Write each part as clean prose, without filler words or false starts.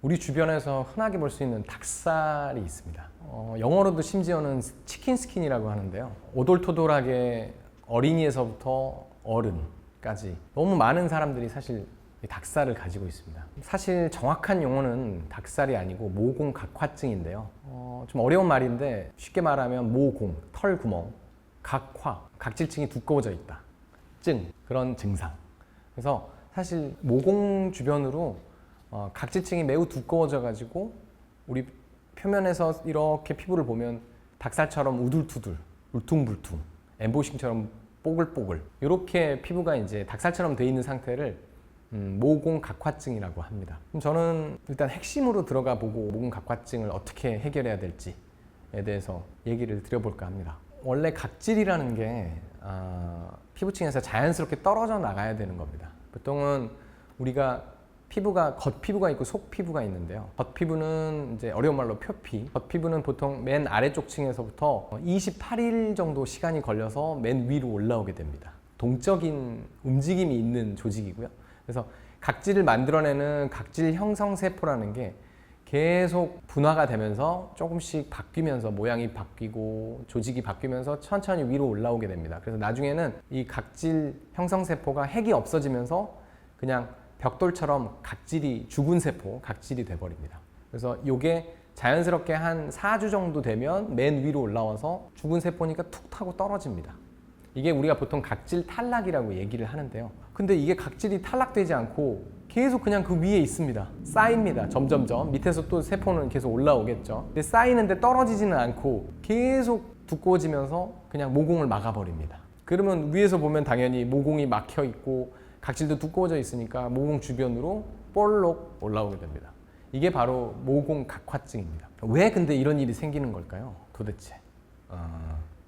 우리 주변에서 흔하게 볼 수 있는 닭살이 있습니다. 영어로도 심지어는 치킨 스킨이라고 하는데요. 오돌토돌하게 어린이에서부터 어른까지 너무 많은 사람들이 사실 이 닭살을 가지고 있습니다. 사실 정확한 용어는 닭살이 아니고 모공각화증인데요. 좀 어려운 말인데 쉽게 말하면 모공, 털구멍, 각화, 각질층이 두꺼워져 있다. 그런 증상. 그래서 사실 모공 주변으로 각질층이 매우 두꺼워져 가지고 우리 표면에서 이렇게 피부를 보면 닭살처럼 우둘투둘, 울퉁불퉁, 엠보싱처럼 뽀글뽀글 이렇게 피부가 이제 닭살처럼 돼 있는 상태를 모공각화증이라고 합니다. 그럼 저는 일단 핵심으로 들어가 보고 모공각화증을 어떻게 해결해야 될지에 대해서 얘기를 드려볼까 합니다. 원래 각질이라는 게 피부층에서 자연스럽게 떨어져 나가야 되는 겁니다. 보통은 우리가 피부가 겉피부가 있고 속피부가 있는데요. 겉피부는 이제 어려운 말로 표피. 겉피부는 보통 맨 아래쪽 층에서부터 28일 정도 시간이 걸려서 맨 위로 올라오게 됩니다. 동적인 움직임이 있는 조직이고요. 그래서 각질을 만들어내는 각질 형성 세포라는 게 계속 분화가 되면서 조금씩 바뀌면서 모양이 바뀌고 조직이 바뀌면서 천천히 위로 올라오게 됩니다. 그래서 나중에는 이 각질 형성 세포가 핵이 없어지면서 그냥 벽돌처럼 각질이 죽은 세포, 각질이 돼버립니다. 그래서 이게 자연스럽게 한 4주 정도 되면 맨 위로 올라와서 죽은 세포니까 툭 타고 떨어집니다. 이게 우리가 보통 각질 탈락이라고 얘기를 하는데요. 근데 이게 각질이 탈락되지 않고 계속 그냥 그 위에 있습니다. 쌓입니다. 점점점. 밑에서 또 세포는 계속 올라오겠죠. 근데 쌓이는데 떨어지지는 않고 계속 두꺼워지면서 그냥 모공을 막아버립니다. 그러면 위에서 보면 당연히 모공이 막혀 있고 각질도 두꺼워져 있으니까 모공 주변으로 볼록 올라오게 됩니다. 이게 바로 모공각화증입니다. 왜 근데 이런 일이 생기는 걸까요? 도대체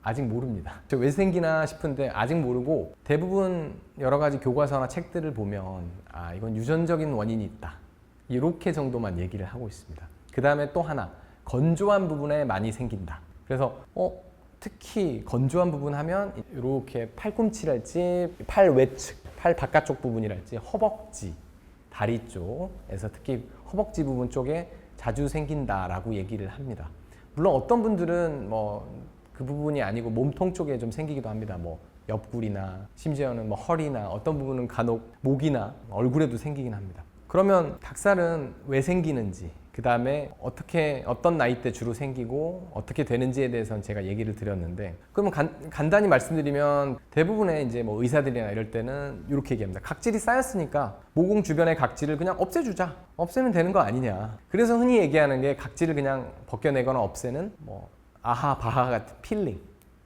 아직 모릅니다. 왜 생기나 싶은데 아직 모르고 대부분 여러 가지 교과서나 책들을 보면 이건 유전적인 원인이 있다. 이렇게 정도만 얘기를 하고 있습니다. 그 다음에 또 하나 건조한 부분에 많이 생긴다. 그래서 특히 건조한 부분 하면 이렇게 팔꿈치랄지 팔 외측, 팔 바깥쪽 부분이랄지 허벅지, 다리 쪽에서 특히 허벅지 부분 쪽에 자주 생긴다라고 얘기를 합니다. 물론 어떤 분들은 그 부분이 아니고 몸통 쪽에 좀 생기기도 합니다. 옆구리나 심지어는 허리나 어떤 부분은 간혹 목이나 얼굴에도 생기긴 합니다. 그러면 닭살은 왜 생기는지, 그 다음에 어떤 나이 때 주로 생기고 어떻게 되는지에 대해서는 제가 얘기를 드렸는데, 그러면 간단히 말씀드리면 대부분의 이제 의사들이나 이럴 때는 이렇게 얘기합니다. 각질이 쌓였으니까 모공 주변의 각질을 그냥 없애주자. 없애면 되는 거 아니냐. 그래서 흔히 얘기하는 게 각질을 그냥 벗겨내거나 없애는 아하 바하 같은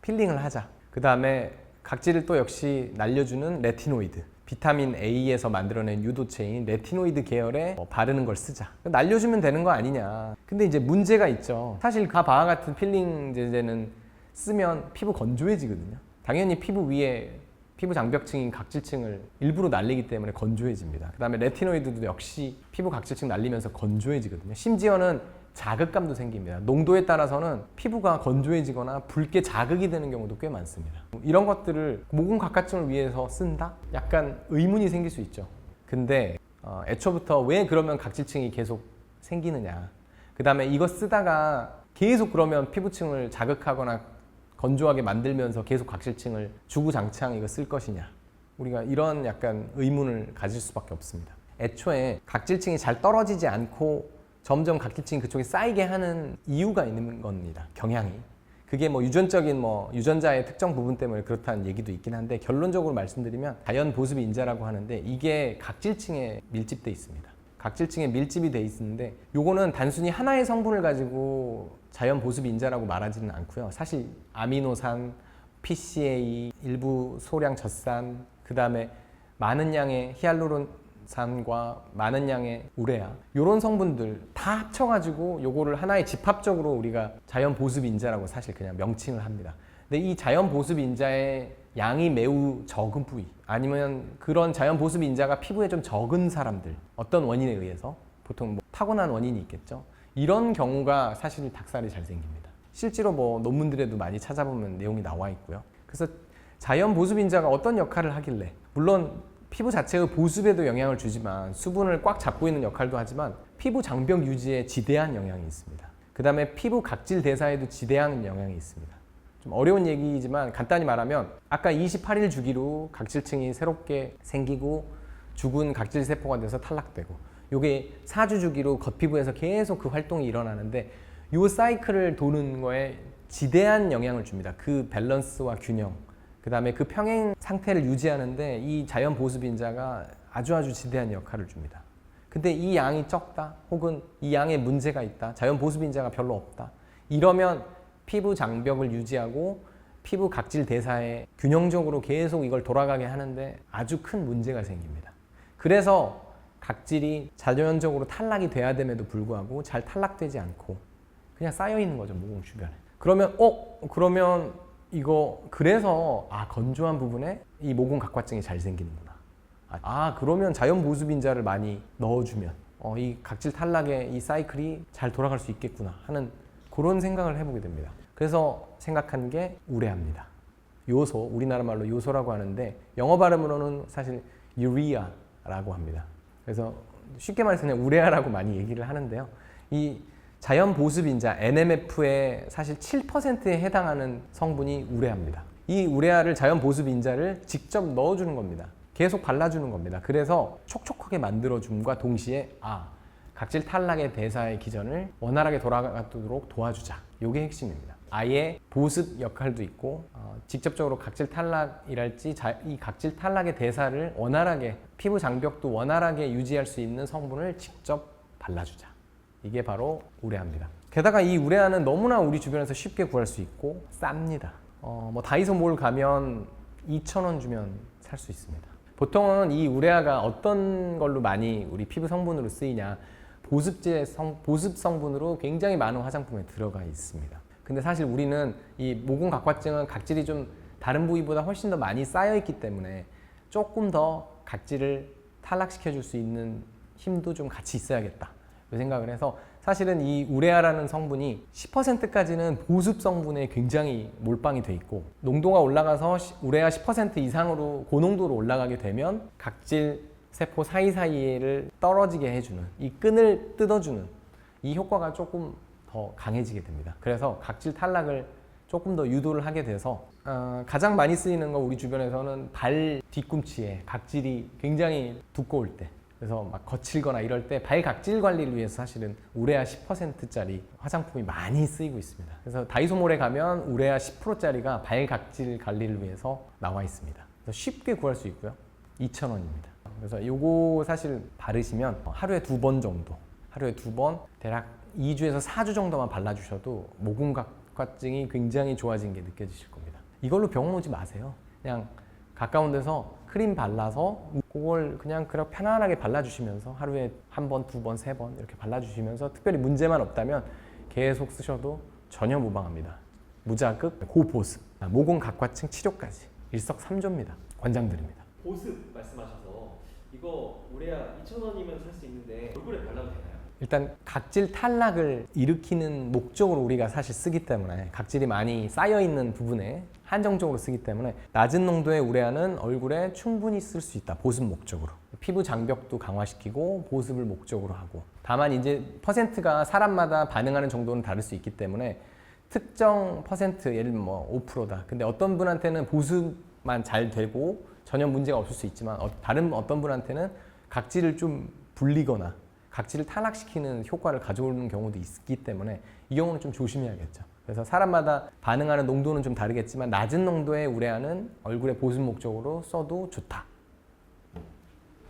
필링을 하자. 그 다음에 각질을 또 역시 날려주는 레티노이드, 비타민 A에서 만들어낸 유도체인 레티노이드 계열에 바르는 걸 쓰자. 날려주면 되는 거 아니냐. 근데 이제 문제가 있죠. 사실 바하 같은 필링 제제는 쓰면 피부 건조해지거든요. 당연히 피부 위에 피부 장벽층인 각질층을 일부러 날리기 때문에 건조해집니다. 그 다음에 레티노이드도 역시 피부 각질층 날리면서 건조해지거든요. 심지어는 자극감도 생깁니다. 농도에 따라서는 피부가 건조해지거나 붉게 자극이 되는 경우도 꽤 많습니다. 이런 것들을 모공각화증을 위해서 쓴다? 약간 의문이 생길 수 있죠. 근데 애초부터 왜 그러면 각질층이 계속 생기느냐. 그 다음에 이거 쓰다가 계속 그러면 피부층을 자극하거나 건조하게 만들면서 계속 각질층을 주구장창 이거 쓸 것이냐. 우리가 이런 약간 의문을 가질 수밖에 없습니다. 애초에 각질층이 잘 떨어지지 않고 점점 각질층이 그쪽에 쌓이게 하는 이유가 있는 겁니다. 경향이. 그게 유전적인 유전자의 특정 부분 때문에 그렇다는 얘기도 있긴 한데, 결론적으로 말씀드리면 자연 보습 인자라고 하는데 이게 각질층에 밀집돼 있습니다. 각질층에 밀집이 돼 있는데 요거는 단순히 하나의 성분을 가지고 자연 보습 인자라고 말하지는 않고요. 사실 아미노산, PCA, 일부 소량 젖산, 그 다음에 많은 양의 히알루론산과 많은 양의 우레아, 이런 성분들 다 합쳐가지고 요거를 하나의 집합적으로 우리가 자연 보습 인자라고 사실 그냥 명칭을 합니다. 근데 이 자연 보습 인자의 양이 매우 적은 부위, 아니면 그런 자연 보습 인자가 피부에 좀 적은 사람들, 어떤 원인에 의해서, 보통 타고난 원인이 있겠죠. 이런 경우가 사실 닭살이 잘 생깁니다. 실제로 논문들에도 많이 찾아보면 내용이 나와 있고요. 그래서 자연 보습 인자가 어떤 역할을 하길래, 물론 피부 자체의 보습에도 영향을 주지만 수분을 꽉 잡고 있는 역할도 하지만 피부 장벽 유지에 지대한 영향이 있습니다. 그 다음에 피부 각질 대사에도 지대한 영향이 있습니다. 좀 어려운 얘기지만 간단히 말하면 아까 28일 주기로 각질층이 새롭게 생기고 죽은 각질 세포가 돼서 탈락되고 요게 4주 주기로 겉피부에서 계속 그 활동이 일어나는데 요 사이클을 도는 거에 지대한 영향을 줍니다. 그 밸런스와 균형, 그 다음에 그 평행 상태를 유지하는데 이 자연 보습인자가 아주 지대한 역할을 줍니다. 근데 이 양이 적다 혹은 이 양에 문제가 있다, 자연 보습인자가 별로 없다, 이러면 피부 장벽을 유지하고 피부 각질 대사에 균형적으로 계속 이걸 돌아가게 하는데 아주 큰 문제가 생깁니다. 그래서 각질이 자연적으로 탈락이 돼야 됨에도 불구하고 잘 탈락되지 않고 그냥 쌓여 있는 거죠, 모공 주변에. 그러면 이거 그래서 건조한 부분에 이 모공 각화증이 잘 생기는구나. 그러면 자연 보습인자를 많이 넣어주면 이 각질 탈락의 이 사이클이 잘 돌아갈 수 있겠구나 하는 그런 생각을 해보게 됩니다. 그래서 생각한 게 우레아입니다. 요소, 우리나라 말로 요소라고 하는데 영어 발음으로는 사실 유리아라고 합니다. 그래서 쉽게 말해서 그냥 우레아라고 많이 얘기를 하는데요. 이 자연 보습인자 NMF의 사실 7%에 해당하는 성분이 우레아입니다. 이 우레아를 자연 보습인자를 직접 넣어주는 겁니다. 계속 발라주는 겁니다. 그래서 촉촉하게 만들어줌과 동시에 각질 탈락의 대사의 기전을 원활하게 돌아가도록 도와주자. 이게 핵심입니다. 아예 보습 역할도 있고 직접적으로 각질 탈락이랄지 이 각질 탈락의 대사를 원활하게 피부 장벽도 원활하게 유지할 수 있는 성분을 직접 발라주자. 이게 바로 우레아입니다. 게다가 이 우레아는 너무나 우리 주변에서 쉽게 구할 수 있고 쌉니다. 다이소몰 가면 2,000원 주면 살 수 있습니다. 보통은 이 우레아가 어떤 걸로 많이 우리 피부 성분으로 쓰이냐, 보습 성분으로 굉장히 많은 화장품에 들어가 있습니다. 근데 사실 우리는 이 모공 각화증은 각질이 좀 다른 부위보다 훨씬 더 많이 쌓여 있기 때문에 조금 더 각질을 탈락시켜 줄 수 있는 힘도 좀 같이 있어야겠다 이 생각을 해서 사실은 이 우레아라는 성분이 10%까지는 보습 성분에 굉장히 몰빵이 돼 있고 농도가 올라가서 우레아 10% 이상으로 고농도로 올라가게 되면 각질 세포 사이사이를 떨어지게 해주는 이 끈을 뜯어주는 이 효과가 조금 더 강해지게 됩니다. 그래서 각질 탈락을 조금 더 유도를 하게 돼서 가장 많이 쓰이는 거 우리 주변에서는 발 뒤꿈치에 각질이 굉장히 두꺼울 때, 그래서 막 거칠거나 이럴 때 발 각질 관리를 위해서 사실은 우레아 10%짜리 화장품이 많이 쓰이고 있습니다. 그래서 다이소몰에 가면 우레아 10%짜리가 발 각질 관리를 위해서 나와 있습니다. 그래서 쉽게 구할 수 있고요. 2,000원입니다. 그래서 요거 사실 바르시면 하루에 2번 정도, 하루에 2번 대략 2주에서 4주 정도만 발라주셔도 모공 각화증이 굉장히 좋아진 게 느껴지실 겁니다. 이걸로 병원 오지 마세요. 그냥 가까운 데서 크림 발라서 그걸 그냥 편안하게 발라주시면서 하루에 1번, 2번, 3번 이렇게 발라주시면서 특별히 문제만 없다면 계속 쓰셔도 전혀 무방합니다. 무자극, 고보습, 모공 각화증 치료까지 일석삼조입니다. 권장드립니다. 보습 말씀하셔서 이거 우레아 2,000원이면 살 수 있는데 얼굴에 발라도 되나요? 일단 각질 탈락을 일으키는 목적으로 우리가 사실 쓰기 때문에 각질이 많이 쌓여있는 부분에 한정적으로 쓰기 때문에 낮은 농도의 우레아는 얼굴에 충분히 쓸 수 있다. 보습 목적으로. 피부 장벽도 강화시키고 보습을 목적으로 하고, 다만 이제 퍼센트가 사람마다 반응하는 정도는 다를 수 있기 때문에 특정 퍼센트, 예를 들면 5%다. 근데 어떤 분한테는 보습만 잘 되고 전혀 문제가 없을 수 있지만 다른 어떤 분한테는 각질을 좀 불리거나 각질을 탈락시키는 효과를 가져오는 경우도 있기 때문에 이 경우는 좀 조심해야겠죠. 그래서 사람마다 반응하는 농도는 좀 다르겠지만 낮은 농도의 우레아는 얼굴에 보습 목적으로 써도 좋다.